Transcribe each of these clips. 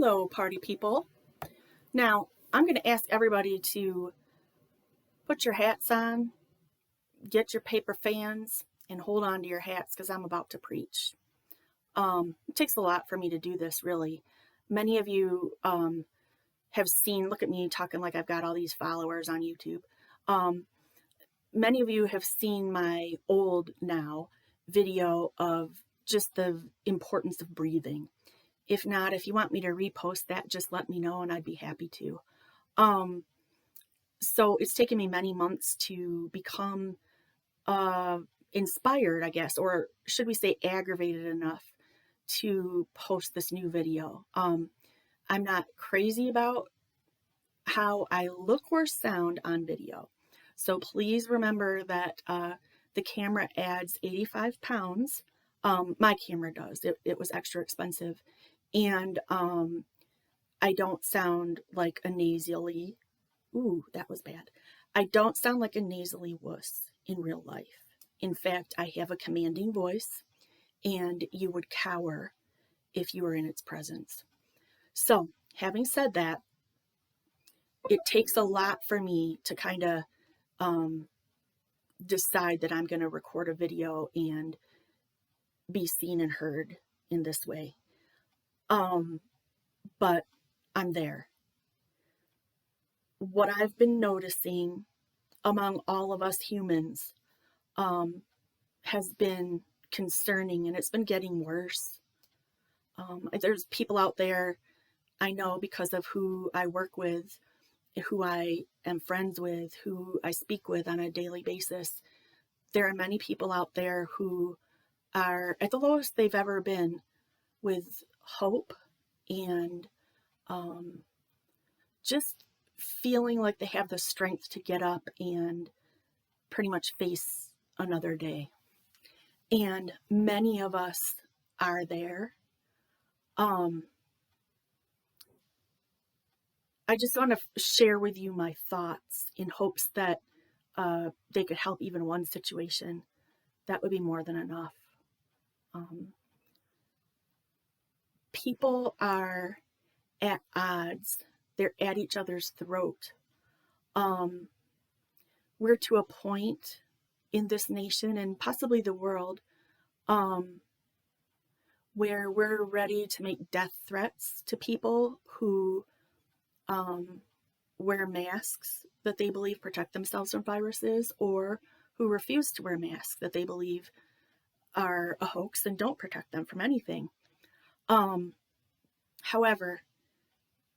Hello, party people. Now, I'm going to ask everybody to put your hats on, get your paper fans, and hold on to your hats because I'm about to preach. It takes a lot for me to do this, really. Many of you have seen, look at me talking like I've got all these followers on YouTube. Many of you have seen my old now video of just the importance of breathing. If not, if you want me to repost that, just let me know and I'd be happy to. So it's taken me many months to become inspired, I guess, or should we say aggravated enough to post this new video. I'm not crazy about how I look or sound on video. So please remember that the camera adds 85 pounds. My camera does. It was extra expensive. And I don't sound like a nasally. Ooh, that was bad. I don't sound like a nasally wuss in real life. In fact, I have a commanding voice, and you would cower if you were in its presence. So, having said that, it takes a lot for me to kind of decide that I'm going to record a video and be seen and heard in this way. But I'm there. What I've been noticing among all of us humans has been concerning, and it's been getting worse. There's people out there I know because of who I work with, who I am friends with, who I speak with on a daily basis. There are many people out there who are at the lowest they've ever been with hope and just feeling like they have the strength to get up and pretty much face another day. And many of us are there. I just want to share with you my thoughts in hopes that they could help even one situation. That would be more than enough. People are at odds. They're at each other's throat. We're to a point in this nation and possibly the world where we're ready to make death threats to people who wear masks that they believe protect themselves from viruses, or who refuse to wear masks that they believe are a hoax and don't protect them from anything. However,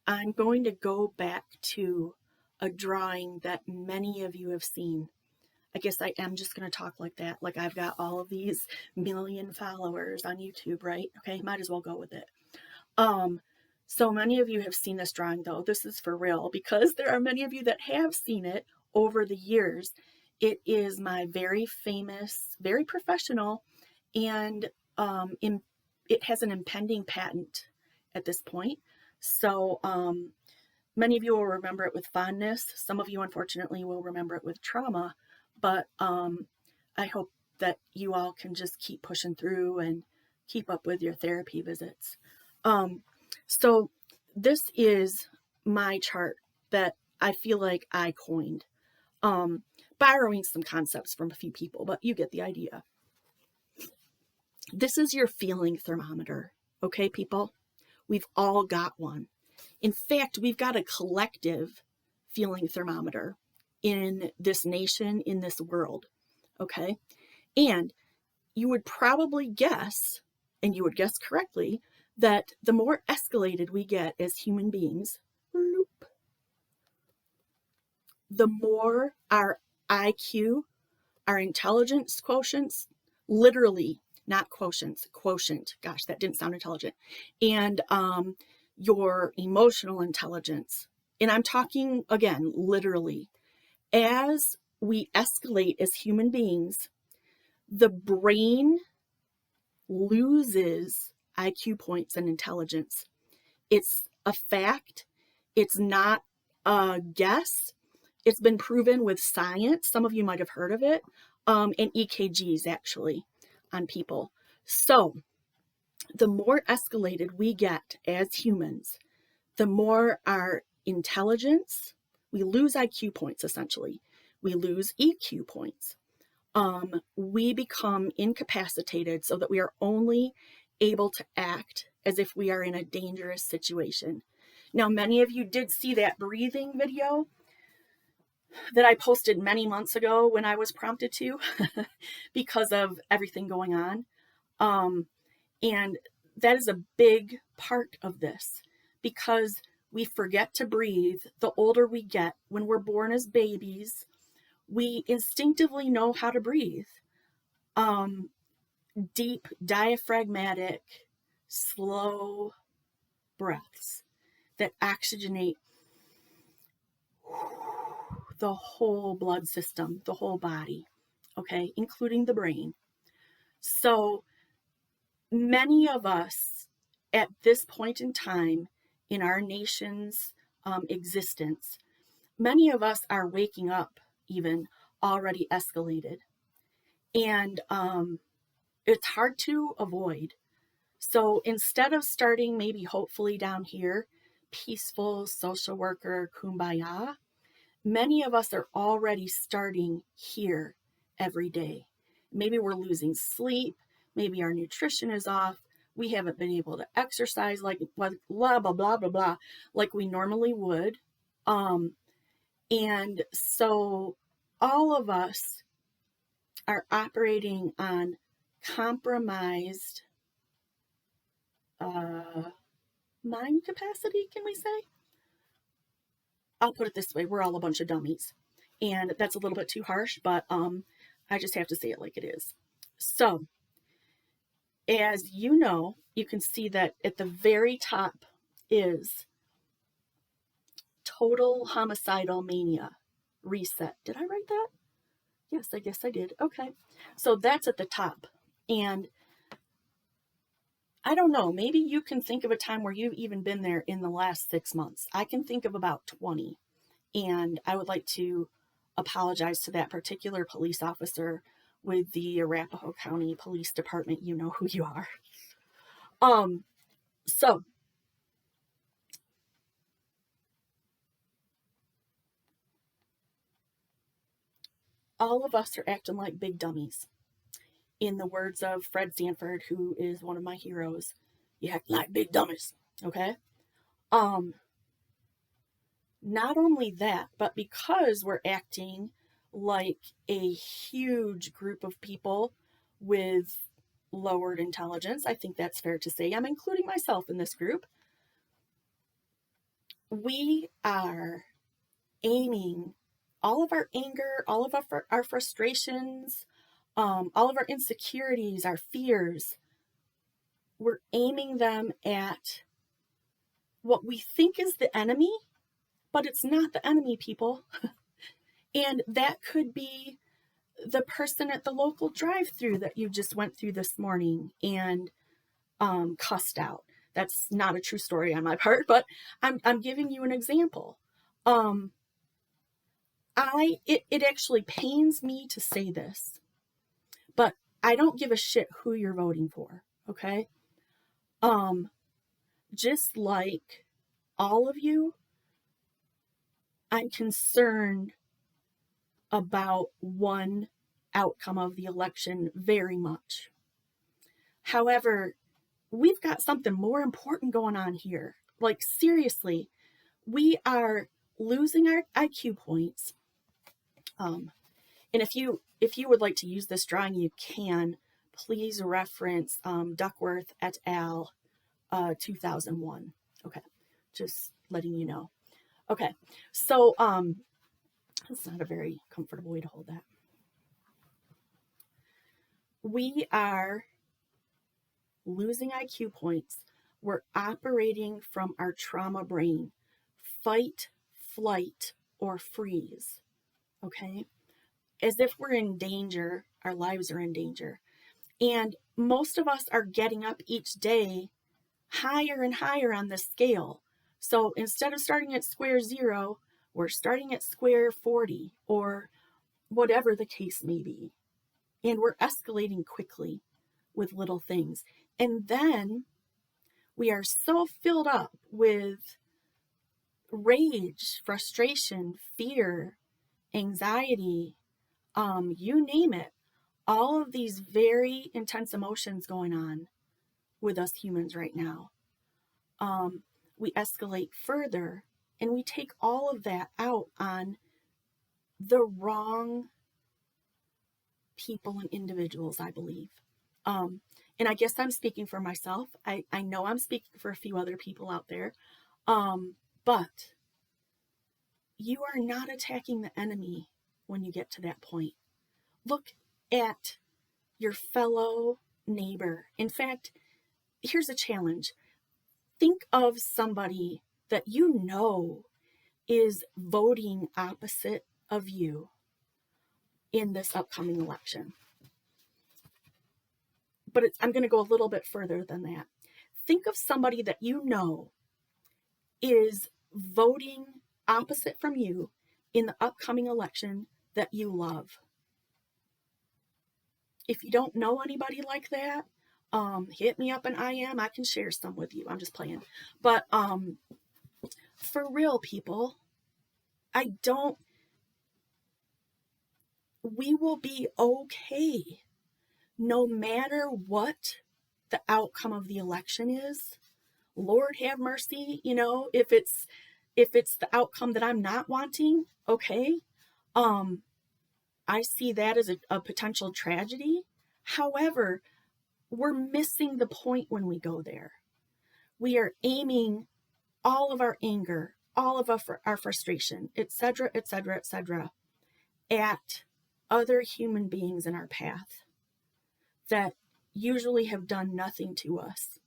I'm going to go back to a drawing that many of you have seen. I guess I am just going to talk like that, like I've got all of these million followers on YouTube, right? Okay, might as well go with it. So many of you have seen this drawing, though. This is for real because there are many of you that have seen it over the years. It is my very famous, very professional, and it has an impending patent at this point. So many of you will remember it with fondness. Some of you, unfortunately, will remember it with trauma. But I hope that you all can just keep pushing through and keep up with your therapy visits. So this is my chart that I feel like I coined, borrowing some concepts from a few people, but you get the idea. This is your feeling thermometer, okay, people? We've all got one. In fact, we've got a collective feeling thermometer in this nation, in this world, okay? And you would probably guess, and you would guess correctly, that the more escalated we get as human beings, the more our IQ, our intelligence quotients, literally, not quotients, quotient, gosh, that didn't sound intelligent, and your emotional intelligence, and I'm talking, again, literally, as we escalate as human beings, the brain loses IQ points and intelligence. It's a fact. It's not a guess. It's been proven with science. Some of you might have heard of it, and EKGs actually on people. So the more escalated we get as humans, the more our intelligence, we lose IQ points essentially. We lose EQ points. We become incapacitated so that we are only able to act as if we are in a dangerous situation. Now, many of you did see that breathing video that I posted many months ago when I was prompted to because of everything going on. And that is a big part of this because we forget to breathe the older we get. When we're born as babies, we instinctively know how to breathe. Deep, diaphragmatic, slow breaths that oxygenate the whole blood system, the whole body, okay, including the brain. So many of us at this point in time in our nation's existence, many of us are waking up even already escalated. And it's hard to avoid. So instead of starting maybe hopefully down here, peaceful social worker, kumbaya, many of us are already starting here every day. Maybe we're losing sleep. Maybe our nutrition is off. We haven't been able to exercise like blah, blah, blah, blah, blah, like we normally would. And so all of us are operating on compromised mind capacity, can we say? I'll put it this way, we're all a bunch of dummies. And that's a little bit too harsh, but I just have to say it like it is. So, as you know, you can see that at the very top is total homicidal mania reset. Did I write that? Yes, I guess I did. Okay. So that's at the top. And I don't know, maybe you can think of a time where you've even been there in the last 6 months. I can think of about 20. And I would like to apologize to that particular police officer with the Arapahoe County Police Department. You know who you are. So all of us are acting like big dummies. In the words of Fred Sanford, who is one of my heroes, you act like big dummies. Okay. Not only that, but because we're acting like a huge group of people with lowered intelligence, I think that's fair to say. I'm including myself in this group. We are aiming all of our anger, all of our frustrations, all of our insecurities, our fears, we're aiming them at what we think is the enemy, but it's not the enemy, people. And that could be the person at the local drive-through that you just went through this morning and cussed out. That's not a true story on my part, but I'm giving you an example. It actually pains me to say this, but I don't give a shit who you're voting for, okay? Just like all of you, I'm concerned about one outcome of the election very much. However, we've got something more important going on here. Like, seriously, we are losing our IQ points. And if you would like to use this drawing, you can. Please reference Duckworth et al. 2001. Okay, just letting you know. Okay, so that's not a very comfortable way to hold that. We are losing IQ points. We're operating from our trauma brain. Fight, flight, or freeze. Okay? As if we're in danger, our lives are in danger. And most of us are getting up each day higher and higher on the scale. So instead of starting at square 0, we're starting at square 40 or whatever the case may be. And we're escalating quickly with little things. And then we are so filled up with rage, frustration, fear, anxiety, you name it. All of these very intense emotions going on with us humans right now. We escalate further and we take all of that out on the wrong people and individuals, I believe. And I guess I'm speaking for myself. I know I'm speaking for a few other people out there. But you are not attacking the enemy when you get to that point. Look at your fellow neighbor. In fact, here's a challenge. Think of somebody that you know is voting opposite of you in this upcoming election. But I'm going to go a little bit further than that. Think of somebody that you know is voting opposite from you in the upcoming election that you love. If you don't know anybody like that, hit me up in IM. I can share some with you. I'm just playing. But for real, people, we will be okay no matter what the outcome of the election is. Lord have mercy, if it's the outcome that I'm not wanting, okay. I see that as a potential tragedy. However, we're missing the point when we go there. We are aiming all of our anger, all of our frustration, etc., etc., etc., at other human beings in our path that usually have done nothing to us.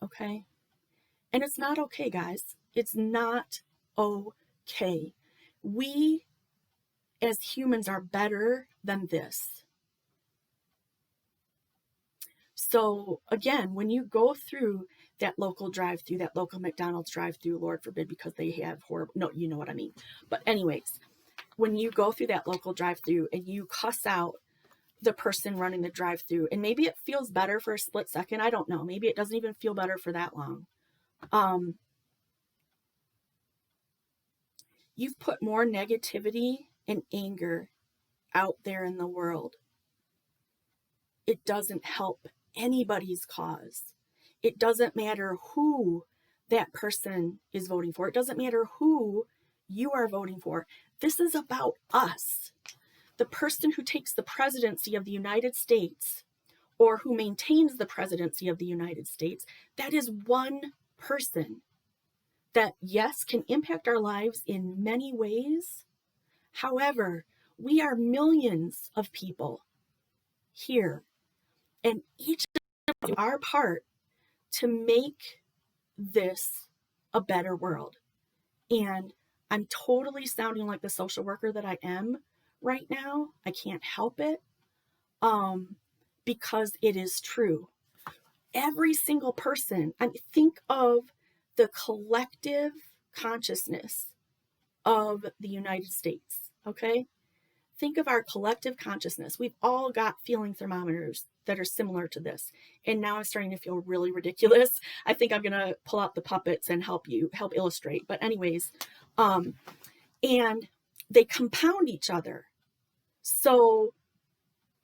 Okay? And it's not okay, guys. It's not okay. We as humans are better than this. So again, when you go through that local drive-through, that local McDonald's drive-through, Lord forbid, because they have horrible, no, you know what I mean. But anyways, when you go through that local drive-through and you cuss out the person running the drive-through, and maybe it feels better for a split second, I don't know. Maybe it doesn't even feel better for that long. You've put more negativity and anger out there in the world. It doesn't help anybody's cause. It doesn't matter who that person is voting for. It doesn't matter who you are voting for. This is about us. The person who takes the presidency of the United States or who maintains the presidency of the United States, that is one person that, yes, can impact our lives in many ways. However, we are millions of people here, and each of us do our part to make this a better world. And I'm totally sounding like the social worker that I am right now. I can't help it, because it is true. Every single person, think of the collective consciousness of the United States, okay? Think of our collective consciousness. We've all got feeling thermometers that are similar to this. And now I'm starting to feel really ridiculous. I think I'm going to pull out the puppets and help illustrate. But anyways, and they compound each other. So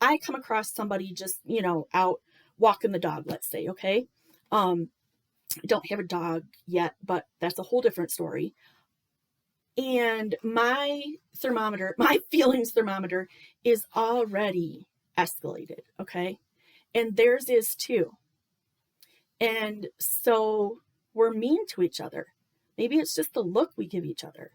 I come across somebody just, out walking the dog, let's say, okay? I don't have a dog yet, but that's a whole different story. And my feelings thermometer is already escalated, okay? And theirs is too. And so we're mean to each other. Maybe it's just the look we give each other.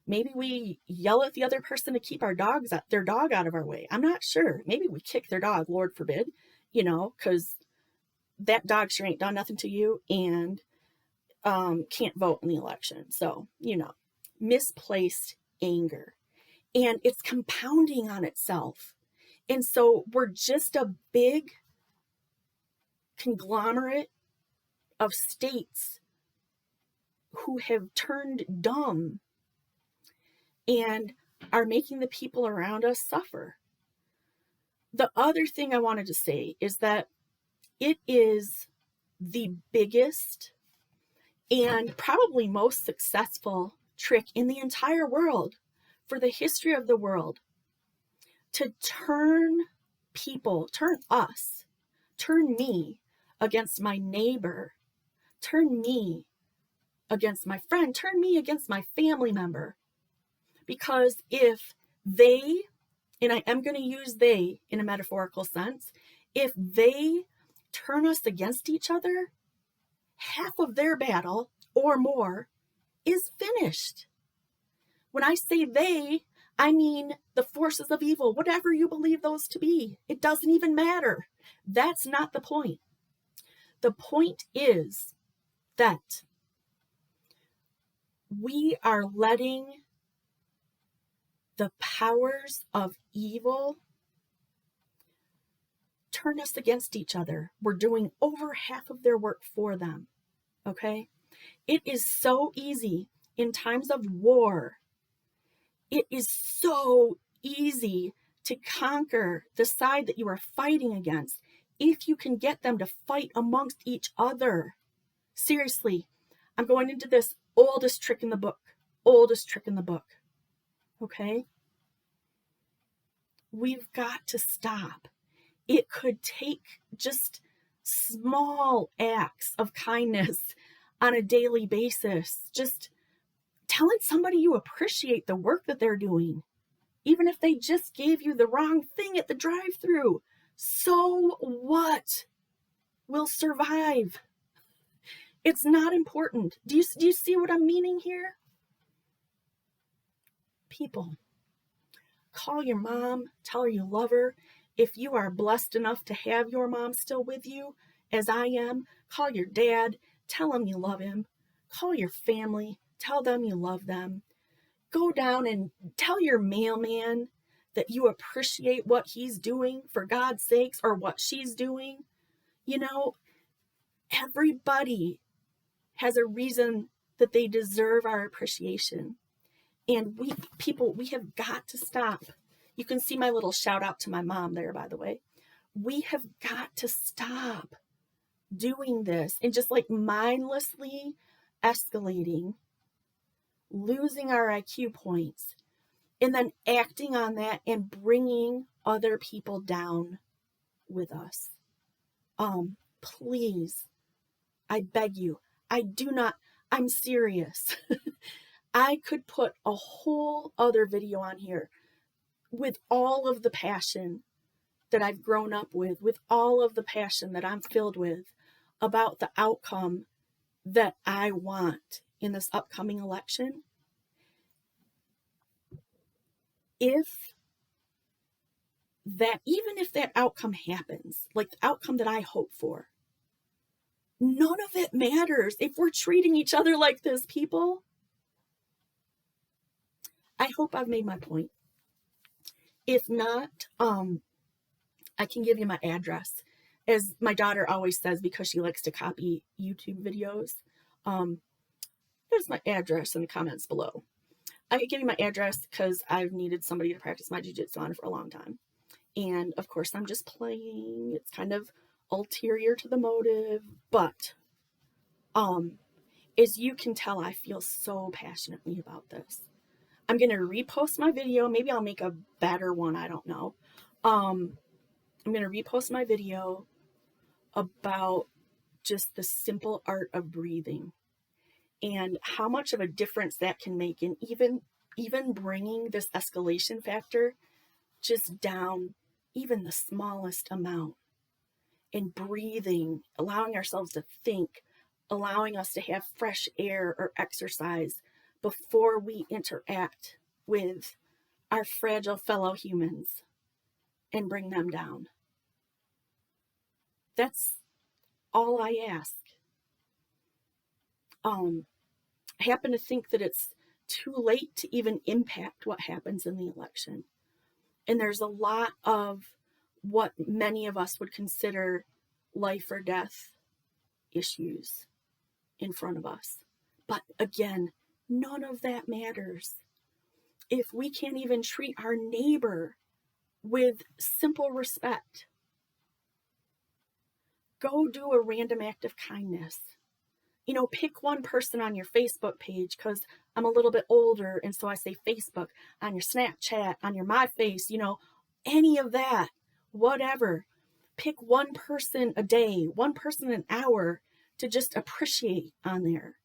Maybe we yell at the other person to keep their dog out of our way. I'm not sure. Maybe we kick their dog, Lord forbid, because that dog sure ain't done nothing to you and can't vote in the election. So, misplaced anger. And it's compounding on itself. And so we're just a big conglomerate of states who have turned dumb and are making the people around us suffer. The other thing I wanted to say is that it is the biggest and probably most successful trick in the entire world, for the history of the world, to turn people, turn us, turn me against my neighbor, turn me against my friend, turn me against my family member. Because if they, and I am going to use they in a metaphorical sense, if they turn us against each other, half of their battle or more is finished. When I say they, I mean the forces of evil, whatever you believe those to be. It doesn't even matter. That's not the point. The point is that we are letting the powers of evil turn us against each other. We're doing over half of their work for them. Okay? It is so easy in times of war. It is so easy to conquer the side that you are fighting against if you can get them to fight amongst each other. Seriously, I'm going into this oldest trick in the book. Okay? We've got to stop. It could take just small acts of kindness on a daily basis. Just telling somebody you appreciate the work that they're doing, even if they just gave you the wrong thing at the drive-thru. So what? We'll survive. It's not important. Do you see what I'm meaning here? People, call your mom, tell her you love her. If you are blessed enough to have your mom still with you, as I am, call your dad, tell him you love him. Call your family, tell them you love them. Go down and tell your mailman that you appreciate what he's doing, for God's sakes, or what she's doing. You know, everybody has a reason that they deserve our appreciation. And we have got to stop. You can see my little shout out to my mom there, by the way. We have got to stop doing this and just like mindlessly escalating, losing our IQ points, and then acting on that and bringing other people down with us. Please, I beg you, I'm serious. I could put a whole other video on here with all of the passion that I've grown up with all of the passion that I'm filled with about the outcome that I want in this upcoming election. Even if that outcome happens, like the outcome that I hope for, none of it matters if we're treating each other like this, people. I hope I've made my point. If not, I can give you my address. As my daughter always says, because she likes to copy YouTube videos, there's my address in the comments below. I can give you my address because I've needed somebody to practice my jiu-jitsu on for a long time. And of course, I'm just playing. It's kind of ulterior to the motive, but as you can tell, I feel so passionately about this. I'm going to repost my video. Maybe I'll make a better one. I don't know. I'm going to repost my video about just the simple art of breathing and how much of a difference that can make in even bringing this escalation factor just down even the smallest amount, and breathing, allowing ourselves to think, allowing us to have fresh air or exercise before we interact with our fragile fellow humans and bring them down. That's all I ask. I happen to think that it's too late to even impact what happens in the election. And there's a lot of what many of us would consider life or death issues in front of us. But again, none of that matters. If we can't even treat our neighbor with simple respect, go do a random act of kindness Pick one person on your Facebook page, because I'm a little bit older, and so I say Facebook, on your Snapchat, on your MyFace, any of that, whatever. Pick one person a day, one person an hour to just appreciate on there.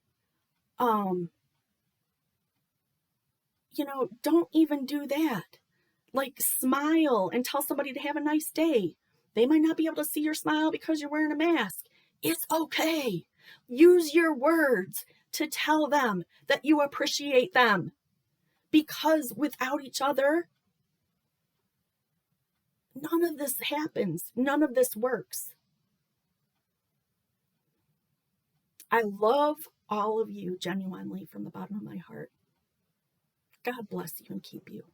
Don't even do that. Like, smile and tell somebody to have a nice day. They might not be able to see your smile because you're wearing a mask. It's okay. Use your words to tell them that you appreciate them, because without each other, none of this happens. None of this works. I love all of you genuinely from the bottom of my heart. God bless you and keep you.